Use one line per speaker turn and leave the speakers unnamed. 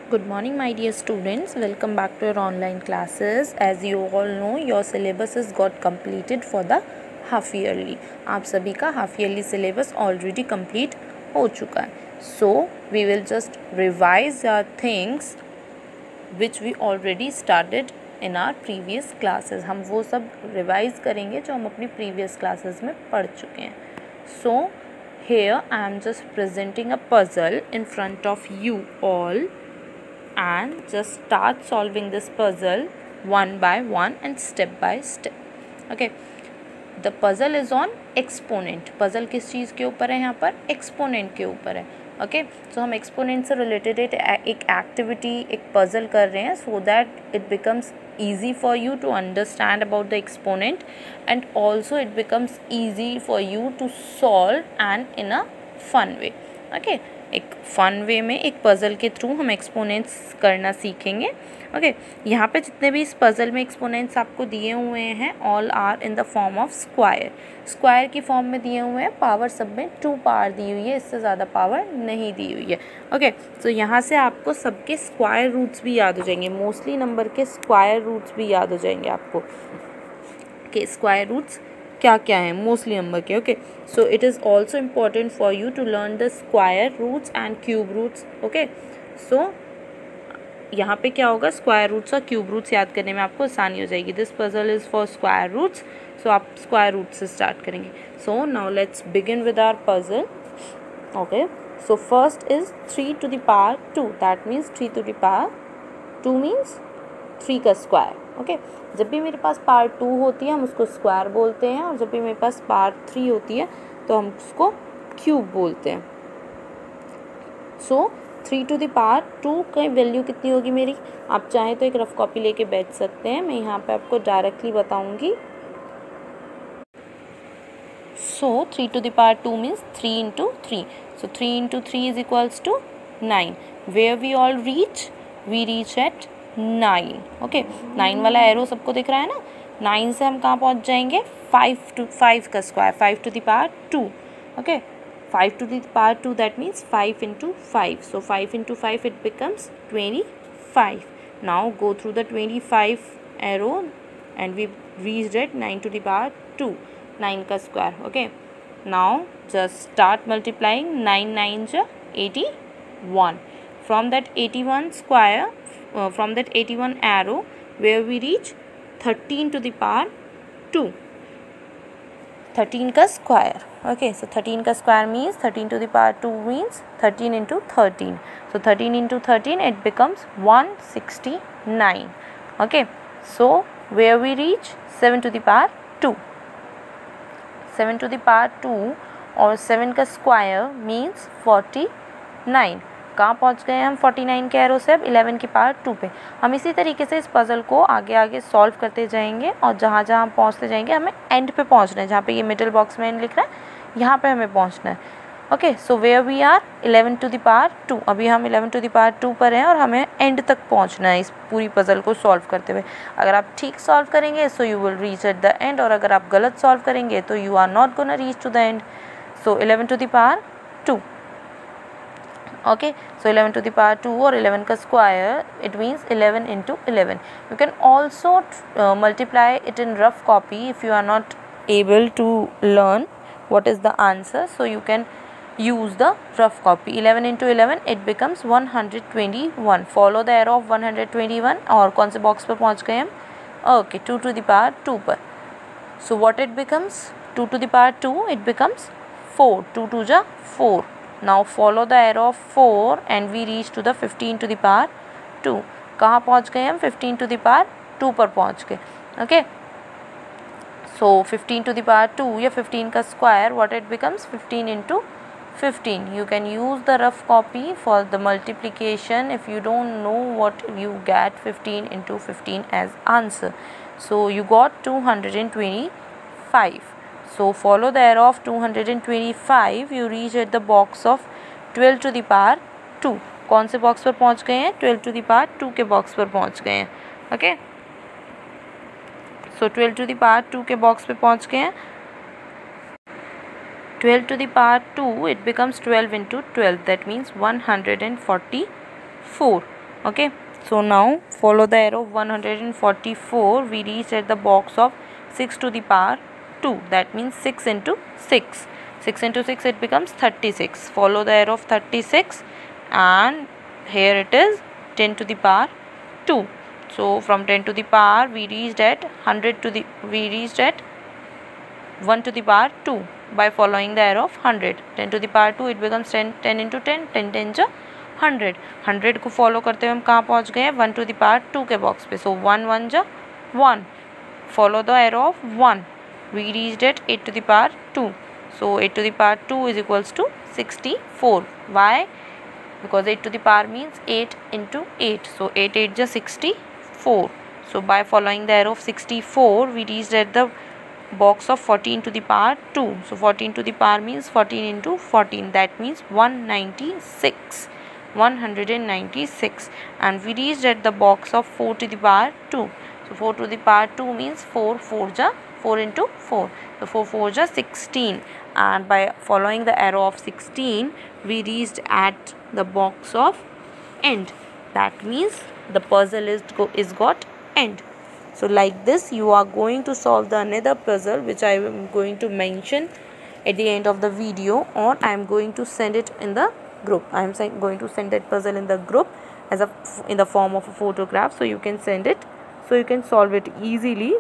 Good morning, my dear students. Welcome back to your online classes. As you all know, your syllabus has got completed for the half yearly. आप सभी का half yearly syllabus already complete हो चुका है. So we will just revise our things which we already started in our previous classes. हम वो सब revise करेंगे जो हम अपनी previous classes में पढ़ चुके हैं. So here I am just presenting a puzzle in front of you all. And just start solving this puzzle one by one and step by step. Okay, the puzzle is on exponent. puzzle किस चीज़ के ऊपर है? यहाँ पर exponent के ऊपर है. Okay, so हम exponent से related एक activity, एक puzzle कर रहे हैं so that it becomes easy for you to understand about the exponent and also it becomes easy for you to solve and in a fun way. Okay, एक fun way में एक puzzle के through हम exponents करना सीखेंगे. Okay, यहाँ पे जितने भी इस पज़ल में एक्सपोनेंट्स आपको दिए हुए हैं all are in the form of square. Square की फॉर्म में दिए हुए हैं. पावर सब में 2 पावर दी हुई है, इससे ज़्यादा पावर नहीं दी हुई है. ओके, तो यहाँ से आपको सबके स्क्वायर रूट्स भी याद हो जाएंगे. मोस्टली नंबर के स्क्वायर रूट्स भी याद हो जाएंगे आपको कि स्क्वायर रूट्स क्या क्या है मोस्टली नंबर के. Okay, so it is also important for you to learn the square roots and cube roots. Okay, so यहाँ पे क्या होगा, स्क्वायर रूट्स और क्यूब रूट्स याद करने में आपको आसानी हो जाएगी. This puzzle is for square roots, so आप स्क्वायर रूट्स से स्टार्ट करेंगे. So now let's begin with our puzzle. Okay, so first is 3 to the power 2. That means 3 to the power 2 means 3 का स्क्वायर. ओके, जब भी मेरे पास power 2 होती है हम उसको स्क्वायर बोलते हैं और जब भी मेरे पास पावर 3 होती है तो हम उसको क्यूब बोलते हैं. सो 3 to the power 2 की वैल्यू कितनी होगी मेरी? आप चाहें तो एक रफ कॉपी लेके बैठ सकते हैं, मैं यहाँ पे आपको डायरेक्टली बताऊँगी. सो 3 to the power 2 means 3 into 3. So 3 into 3 is equals to 9. Where we all reach? We reach at 9. Okay, 9 वाला एरो सबको दिख रहा है ना. 9 से हम कहाँ पहुँच जाएंगे? 5 का square, 5 to the power 2. Okay, 5 to the power 2 that means 5 into 5. So 5 into 5 it becomes 25. Now go through the 25 arrow and we reached at 9 to the power 2. 9 का square. Okay, now just start multiplying. 9 9 81. From that 81 square, from that 81 arrow where we reach 13 to the power 2. 13 का square. Okay, सो 13 का square means 13 to the power 2 means 13 into 13. So 13 into 13 it becomes 169. Okay, so where we reach 7 to the power 2. 7 to the power 2 और 7 का square means 49. कहाँ पहुँच गए हम 49 के arrow से? अब 11 की पावर 2 पे. हम इसी तरीके से इस पज़ल को आगे आगे सॉल्व करते जाएंगे और जहाँ जहाँ हम पहुँचते जाएंगे हमें एंड पे पहुँचना है. जहाँ पे ये मिडिल बॉक्स में एंड लिख रहा है यहाँ पे हमें पहुँचना है. Okay, so where we are 11 to the power 2. अभी हम 11 to the power 2 पर हैं और हमें एंड तक पहुँचना है इस पूरी पज़ल को सॉल्व करते हुए. अगर आप ठीक सॉल्व करेंगे so you will reach at the end और अगर आप गलत सॉल्व करेंगे तो you are not gonna reach to the end. So 11 to the power 2. Okay, so 11 to the power 2 और 11 का square it means 11 into 11. You can also multiply it in rough copy if you are not able to learn what is the answer. So you can use the rough copy. 11 into 11 it becomes 121. Follow the arrow of 121 और कौन से box पर पहुँच गए हम? Okay, 2 to the power 2 पर. So what it becomes? 2 to the power 2 it becomes 4. 2 2 जा 4. Now follow the arrow of 4 and we reach to the 15 to the power 2. कहाँ पहुँच गए हम? 15 to the power 2 पर पहुँच गए. Okay, so 15 to the power 2 या 15 का square what it becomes? 15 into 15. You can use the rough copy for the multiplication if you don't know what you get 15 into 15 as answer. So you got 225. So follow the arrow of 225. You reach at the box of 12 to the power 2. कौन से box पर पहुंच गए हैं? 12 to the power 2 के box पर पहुंच गए हैं. Okay, so 12 to the power 2 के बॉक्स पे पहुंच गए हैं. 12 to the power 2 it becomes 12 into 12. That means 144. Okay, so now follow the arrow of 144. We reach at the box of 6 to the power 2. That means 6 into 6. 6 into 6, it becomes 36. Follow the arrow of 36, and here it is 10 to the power 2. So from 10 to the power we reached at 1 to the power 2 by following the arrow of 100. 10 to the power 2, it becomes 10. 10 into 10, 10 10 100. 100 को follow करते हुए हम कहाँ पहुँच गए? 1 to the power 2 के box पे. So 1 1 1. Follow the arrow of 1. We reached at 8 to the power 2. So 8 to the power 2 is equals to 64. Why? Because 8 to the power means 8 into 8. So 8 8 64. So by following the arrow of 64, we reached at the box of 14 to the power 2. So 14 to the power means 14 into 14. That means 196. 196. And we reached at the box of 4 to the power 2. So 4 to the power 2 means 4 4 4 into 4. So 4 4 16. And by following the arrow of 16, we reached at the box of end. That means the puzzle is got end. So like this you are going to solve the another puzzle which I am going to mention at the end of the video, or I am going to send it in the group. I am going to send that puzzle in the group as in the form of a photograph, so you can send it, so you can solve it easily.